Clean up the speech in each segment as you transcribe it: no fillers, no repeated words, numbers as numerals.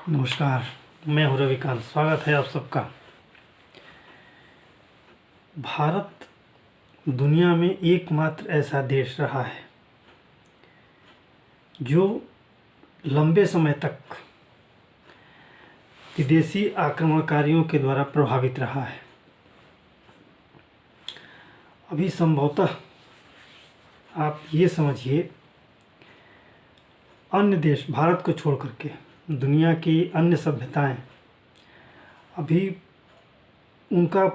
नमस्कार। मैं हूं रविकांत। स्वागत है आप सबका। भारत दुनिया में एकमात्र ऐसा देश रहा है जो लंबे समय तक विदेशी आक्रमणकारियों के द्वारा प्रभावित रहा है। अभी संभवतः आप ये समझिए, अन्य देश भारत को छोड़ करके दुनिया की अन्य सभ्यताएं अभी उनका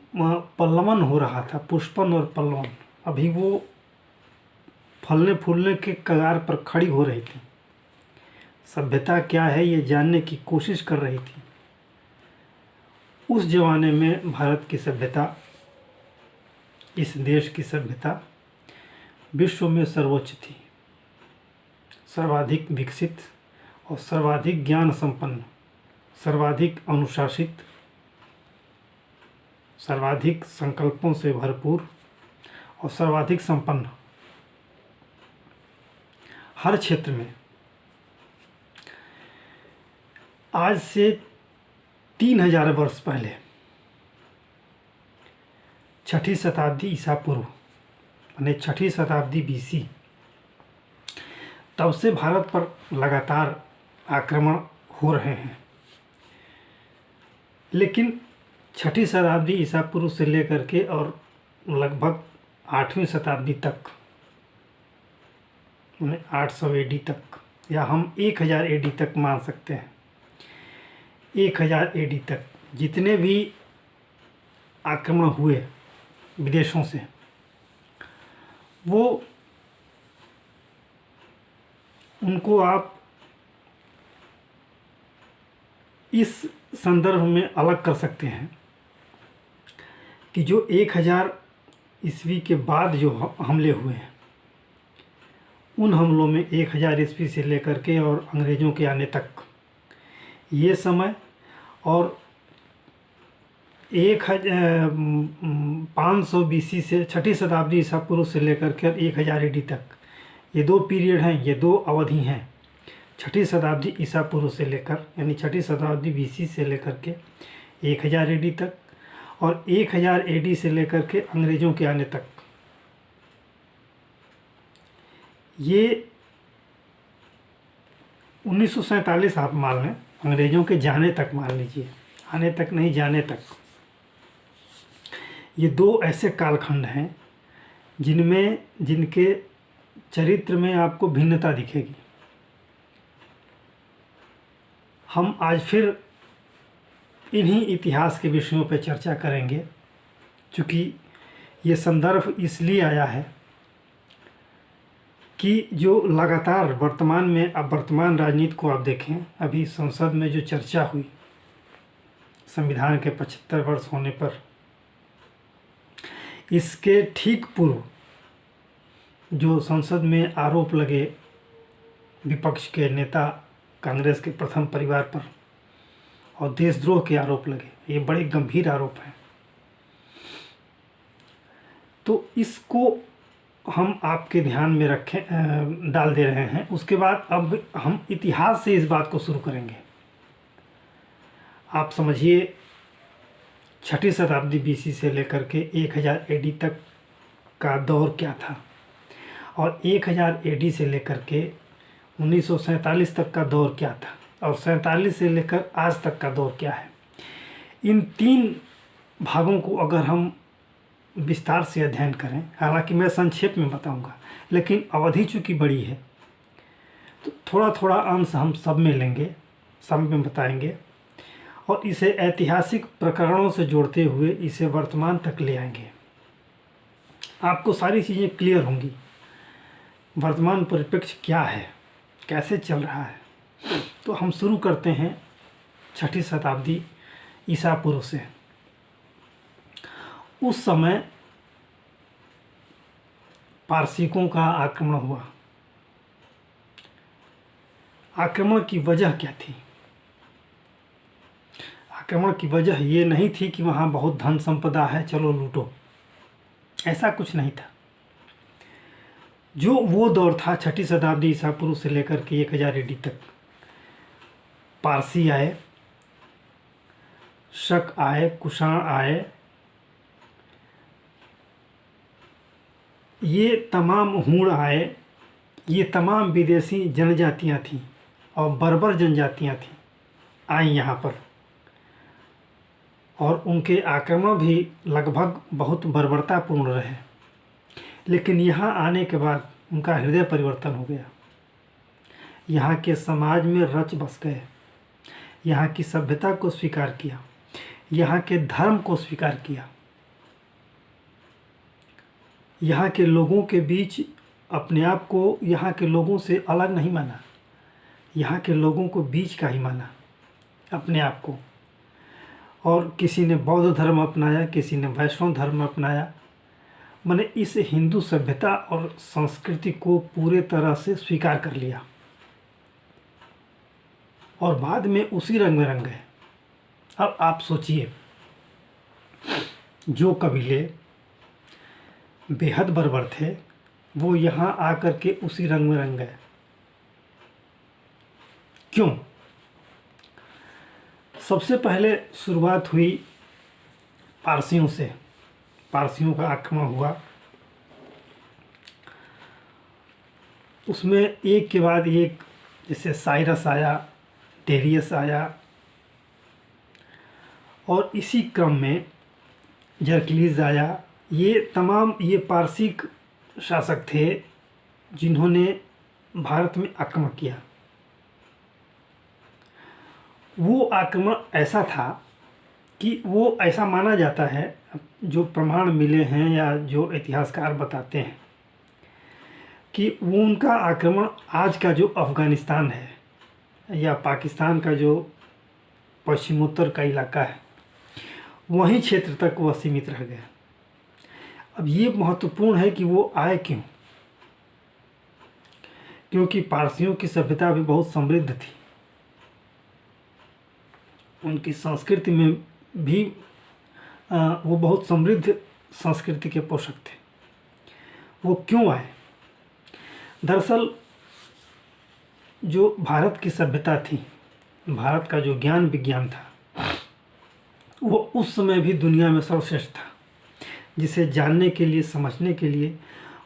पल्लवन हो रहा था, पुष्पन और पल्लवन। अभी वो फलने फूलने के कगार पर खड़ी हो रही थी। सभ्यता क्या है ये जानने की कोशिश कर रही थी। उस जमाने में भारत की सभ्यता, इस देश की सभ्यता विश्व में सर्वोच्च थी, सर्वाधिक विकसित और सर्वाधिक ज्ञान संपन्न, सर्वाधिक अनुशासित, सर्वाधिक संकल्पों से भरपूर और सर्वाधिक संपन्न। हर क्षेत्र में आज से 3000 वर्ष पहले, 6ठी शताब्दी ईसा पूर्व यानी 6ठी शताब्दी BC, तब से भारत पर लगातार आक्रमण हो रहे हैं। लेकिन 6ठी शताब्दी ईसा पूर्व से लेकर के और लगभग 8वीं शताब्दी तक, 800 AD तक, या हम 1000 AD तक मान सकते हैं, 1000 AD तक जितने भी आक्रमण हुए विदेशों से, वो उनको आप इस संदर्भ में अलग कर सकते हैं कि जो 1000 ईस्वी के बाद जो हमले हुए हैं, उन हमलों में 1000 ईस्वी से लेकर के और अंग्रेज़ों के आने तक ये समय, और 500 BC से 6ठी शताब्दी ईसा पूर्व से लेकर के 1000 AD तक, ये दो पीरियड हैं, ये दो अवधि हैं। 6ठी शताब्दी ईसा पूर्व से लेकर यानी 6ठी शताब्दी BC से लेकर के 1000 AD तक, और 1000 AD से लेकर के अंग्रेज़ों के आने तक। ये 1947 आप मान लें, अंग्रेज़ों के जाने तक मान लीजिए, आने तक नहीं, जाने तक। ये दो ऐसे कालखंड हैं जिनके चरित्र में आपको भिन्नता दिखेगी। हम आज फिर इन्हीं इतिहास के विषयों पर चर्चा करेंगे, क्योंकि ये संदर्भ इसलिए आया है कि जो लगातार वर्तमान में, अब वर्तमान राजनीति को आप देखें, अभी संसद में जो चर्चा हुई संविधान के 75 वर्ष होने पर, इसके ठीक पूर्व जो संसद में आरोप लगे विपक्ष के नेता कांग्रेस के प्रथम परिवार पर, और देशद्रोह के आरोप लगे, ये बड़े गंभीर आरोप हैं। तो इसको हम आपके ध्यान में डाल दे रहे हैं। उसके बाद अब हम इतिहास से इस बात को शुरू करेंगे। आप समझिए, 6ठी शताब्दी BC से लेकर के 1000 AD तक का दौर क्या था, और 1000 AD से लेकर के 1947 तक का दौर क्या था, और 47 से लेकर आज तक का दौर क्या है। इन 3 भागों को अगर हम विस्तार से अध्ययन करें, हालांकि मैं संक्षेप में बताऊंगा, लेकिन अवधि चूँकि बड़ी है तो थोड़ा थोड़ा अंश हम सब में लेंगे, सब में बताएंगे, और इसे ऐतिहासिक प्रकरणों से जोड़ते हुए इसे वर्तमान तक ले आएंगे। आपको सारी चीज़ें क्लियर होंगी, वर्तमान परिप्रेक्ष्य क्या है, कैसे चल रहा है। तो हम शुरू करते हैं 6ठी शताब्दी ईसा पूर्व से। उस समय पारसिकों का आक्रमण हुआ। आक्रमण की वजह क्या थी? आक्रमण की वजह ये नहीं थी कि वहाँ बहुत धन संपदा है, चलो लूटो, ऐसा कुछ नहीं था। जो वो दौर था 6ठी शताब्दी ईसा पूर्व से लेकर के 1000 AD तक, पारसी आए, शक आए, कुषाण आए, ये तमाम हूण आए, ये तमाम विदेशी जनजातियां थीं और बर्बर जनजातियां थीं आई यहाँ पर, और उनके आक्रमण भी लगभग बहुत बर्बरतापूर्ण रहे। लेकिन यहाँ आने के बाद उनका हृदय परिवर्तन हो गया, यहाँ के समाज में रच बस गए, यहाँ की सभ्यता को स्वीकार किया, यहाँ के धर्म को स्वीकार किया, यहाँ के लोगों के बीच अपने आप को यहाँ के लोगों से अलग नहीं माना, यहाँ के लोगों को बीच का ही माना अपने आप को। और किसी ने बौद्ध धर्म अपनाया, किसी ने वैष्णव धर्म अपनाया, मैंने इस हिंदू सभ्यता और संस्कृति को पूरे तरह से स्वीकार कर लिया और बाद में उसी रंग में रंग गए। अब आप सोचिए, जो कबीले बेहद बर्बर थे वो यहाँ आकर के उसी रंग में रंग गए। क्यों? सबसे पहले शुरुआत हुई पारसियों से, पारसियों का आक्रमण हुआ, उसमें एक के बाद एक, जैसे साइरस आया, डेरियस आया, और इसी क्रम में जरक्लीज आया। ये तमाम ये पारसिक शासक थे जिन्होंने भारत में आक्रमण किया। वो आक्रमण ऐसा था कि वो ऐसा माना जाता है, जो प्रमाण मिले हैं या जो इतिहासकार बताते हैं, कि वो उनका आक्रमण आज का जो अफ़गानिस्तान है या पाकिस्तान का जो पश्चिमोत्तर का इलाका है, वहीं क्षेत्र तक वह सीमित रह गया। अब ये महत्वपूर्ण है कि वो आए क्यों? क्योंकि पारसियों की सभ्यता भी बहुत समृद्ध थी, उनकी संस्कृति में भी वो बहुत समृद्ध संस्कृति के पोषक थे। वो क्यों आए? दरअसल जो भारत की सभ्यता थी, भारत का जो ज्ञान विज्ञान था, वो उस समय भी दुनिया में सर्वश्रेष्ठ था, जिसे जानने के लिए, समझने के लिए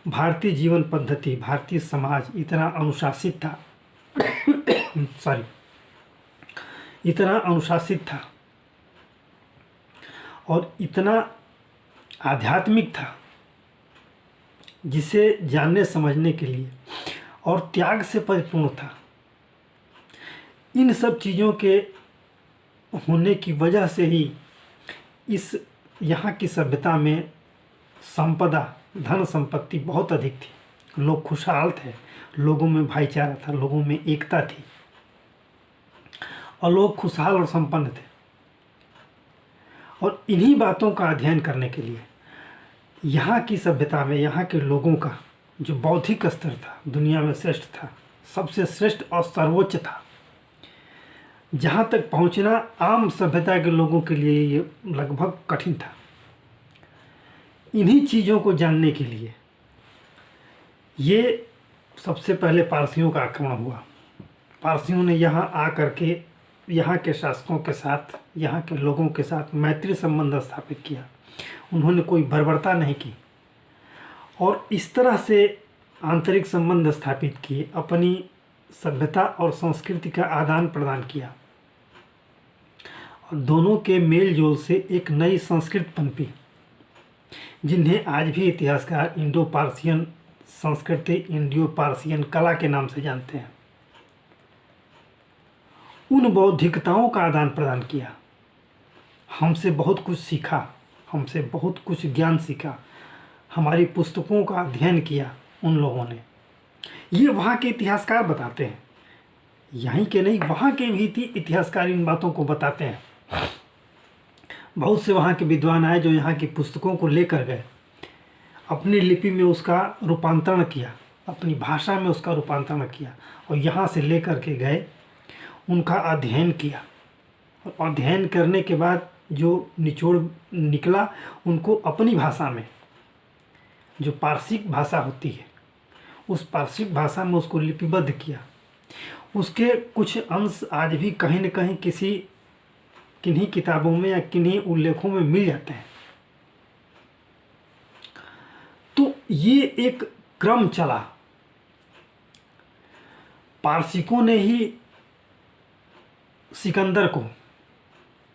भारतीय जीवन पद्धति, भारतीय समाज इतना अनुशासित था इतना अनुशासित था और इतना आध्यात्मिक था, जिसे जानने समझने के लिए और त्याग से परिपूर्ण था। इन सब चीज़ों के होने की वजह से ही इस यहाँ की सभ्यता में संपदा, धन संपत्ति बहुत अधिक थी, लोग खुशहाल थे, लोगों में भाईचारा था, लोगों में एकता थी और लोग खुशहाल और संपन्न थे। और इन्हीं बातों का अध्ययन करने के लिए यहाँ की सभ्यता में यहाँ के लोगों का जो बौद्धिक स्तर था, दुनिया में श्रेष्ठ था, सबसे श्रेष्ठ और सर्वोच्च था, जहाँ तक पहुँचना आम सभ्यता के लोगों के लिए ये लगभग कठिन था। इन्हीं चीज़ों को जानने के लिए ये सबसे पहले पारसियों का आक्रमण हुआ। पारसियों ने यहाँ आकर के यहाँ के शासकों के साथ, यहाँ के लोगों के साथ मैत्री संबंध स्थापित किया। उन्होंने कोई बर्बरता नहीं की और इस तरह से आंतरिक संबंध स्थापित किए, अपनी सभ्यता और संस्कृति का आदान प्रदान किया और दोनों के मेल जोल से एक नई संस्कृति पनपी, जिन्हें आज भी इतिहासकार इंडो पार्सियन संस्कृति, इंडो पार्सियन कला के नाम से जानते हैं। उन बौद्धिकताओं का आदान प्रदान किया, हमसे बहुत कुछ सीखा, हमसे बहुत कुछ ज्ञान सीखा, हमारी पुस्तकों का अध्ययन किया उन लोगों ने। ये वहाँ के इतिहासकार बताते हैं, यहीं के नहीं, वहाँ के भी इतिहासकार इन बातों को बताते हैं। बहुत से वहाँ के विद्वान आए जो यहाँ की पुस्तकों को लेकर गए, अपनी लिपि में उसका रूपांतरण किया, अपनी भाषा में उसका रूपांतरण किया और यहाँ से लेकर के गए, उनका अध्ययन किया और अध्ययन करने के बाद जो निचोड़ निकला, उनको अपनी भाषा में, जो पारसिक भाषा होती है, उस पारसिक भाषा में उसको लिपिबद्ध किया। उसके कुछ अंश आज भी कहीं न कहीं किन्हीं किताबों में या किन्हीं उल्लेखों में मिल जाते हैं। तो ये एक क्रम चला। पारसिकों ने ही सिकंदर को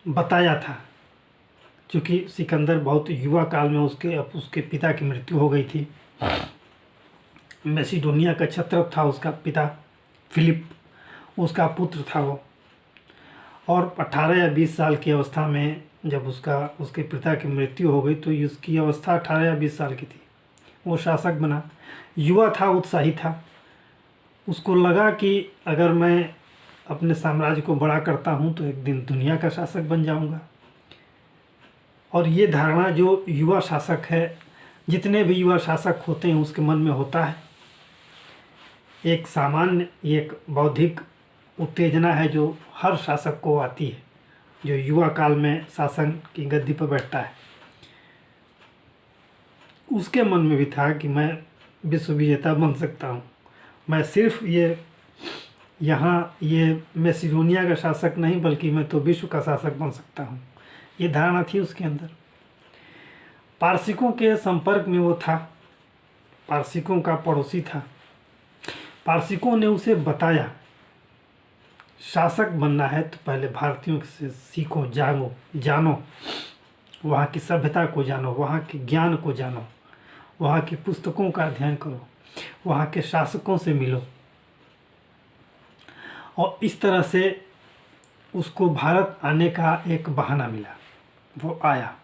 बताया था, क्योंकि सिकंदर बहुत युवा काल में उसके पिता की मृत्यु हो गई थी। मैसिडोनिया का क्षत्रप था उसका पिता, फिलिप उसका पुत्र था वो। और 18 या 20 साल की अवस्था में जब उसके पिता की मृत्यु हो गई तो उसकी अवस्था 18 या 20 साल की थी। वो शासक बना, युवा था, उत्साही था। उसको लगा कि अगर मैं अपने साम्राज्य को बड़ा करता हूँ तो एक दिन दुनिया का शासक बन जाऊँगा। और ये धारणा जो युवा शासक है, जितने भी युवा शासक होते हैं उसके मन में होता है। एक सामान्य, एक बौद्धिक उत्तेजना है जो हर शासक को आती है, जो युवा काल में शासन की गद्दी पर बैठता है। उसके मन में भी था कि मैं विश्व विजेता बन सकता हूँ। मैं सिर्फ ये मैसिडोनिया का शासक नहीं, बल्कि मैं तो विश्व का शासक बन सकता हूँ। ये धारणा थी उसके अंदर। पारसिकों के संपर्क में वो था, पारसिकों का पड़ोसी था। पारसिकों ने उसे बताया, शासक बनना है तो पहले भारतीयों से सीखो, जानो, वहाँ की सभ्यता को जानो, वहाँ के ज्ञान को जानो, वहाँ की पुस्तकों का अध्ययन करो, वहाँ के शासकों से मिलो। और इस तरह से उसको भारत आने का एक बहाना मिला, वो आया।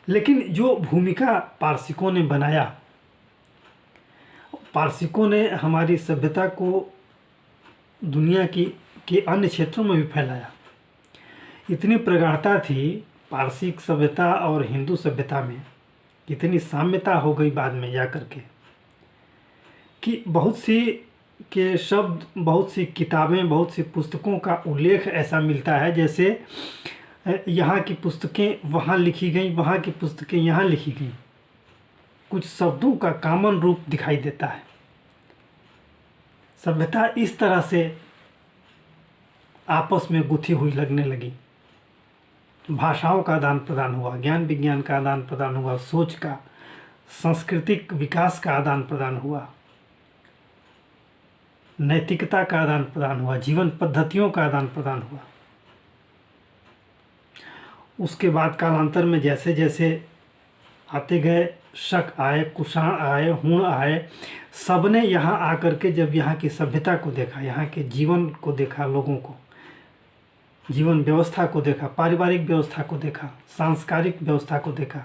लेकिन जो भूमिका पारसिकों ने बनाया, पारसिकों ने हमारी सभ्यता को दुनिया के अन्य क्षेत्रों में भी फैलाया। इतनी प्रगाढ़ता थी पारसिक सभ्यता और हिंदू सभ्यता में, इतनी साम्यता हो गई बाद में जाकर के कि बहुत सी के शब्द, बहुत सी किताबें, बहुत सी पुस्तकों का उल्लेख ऐसा मिलता है जैसे यहाँ की पुस्तकें वहाँ लिखी गई, वहाँ की पुस्तकें यहाँ लिखी गई। कुछ शब्दों का कॉमन रूप दिखाई देता है। सभ्यता इस तरह से आपस में गुथी हुई लगने लगी। भाषाओं का आदान प्रदान हुआ, ज्ञान विज्ञान का आदान प्रदान हुआ, सोच का, सांस्कृतिक विकास का आदान प्रदान हुआ, नैतिकता का आदान प्रदान हुआ, जीवन पद्धतियों का आदान प्रदान हुआ। उसके बाद कालांतर में जैसे जैसे आते गए, शक आए, कुषाण आए, हूण आए, सबने यहाँ आकर के जब यहाँ की सभ्यता को देखा, यहाँ के जीवन को देखा, लोगों को जीवन व्यवस्था को देखा, पारिवारिक व्यवस्था को देखा, सांस्कृतिक व्यवस्था को देखा,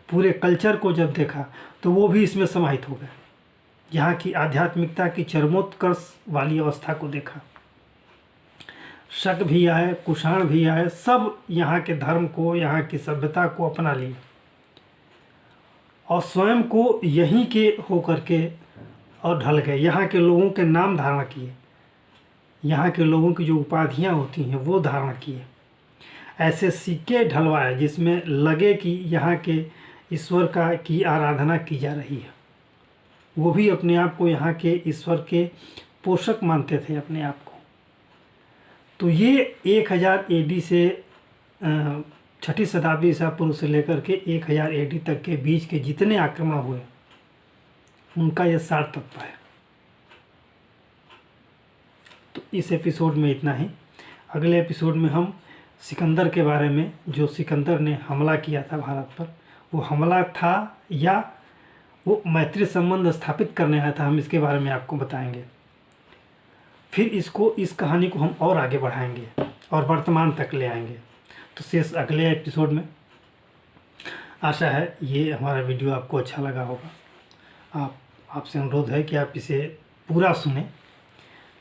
पूरे कल्चर को जब देखा तो वो भी इसमें समाहित हो गए। यहाँ की आध्यात्मिकता की चरमोत्कर्ष वाली अवस्था को देखा। शक भी आए, कुषाण भी आए, सब यहाँ के धर्म को, यहाँ की सभ्यता को अपना लिए और स्वयं को यहीं के होकर के और ढल गए। यहाँ के लोगों के नाम धारण किए, यहाँ के लोगों की जो उपाधियाँ होती हैं वो धारण किए। ऐसे सिक्के ढलवाए जिसमें लगे कि यहाँ के ईश्वर की आराधना की जा रही है। वो भी अपने आप को यहाँ के ईश्वर के पोषक मानते थे अपने आप को। तो ये 1000 AD से 6ठी शताब्दी ईसा पूर्व से लेकर के 1000 AD तक के बीच के जितने आक्रमण हुए उनका ये सार तत्व है। तो इस एपिसोड में इतना ही। अगले एपिसोड में हम सिकंदर के बारे में, जो सिकंदर ने हमला किया था भारत पर, वो हमला था या वो मैत्री संबंध स्थापित करने आया था, हम इसके बारे में आपको बताएंगे। फिर इस कहानी को हम और आगे बढ़ाएंगे और वर्तमान तक ले आएंगे। तो शेष अगले एपिसोड में। आशा है ये हमारा वीडियो आपको अच्छा लगा होगा। आपसे अनुरोध है कि आप इसे पूरा सुनें,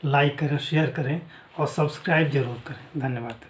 लाइक करें, शेयर करें और सब्सक्राइब ज़रूर करें। धन्यवाद।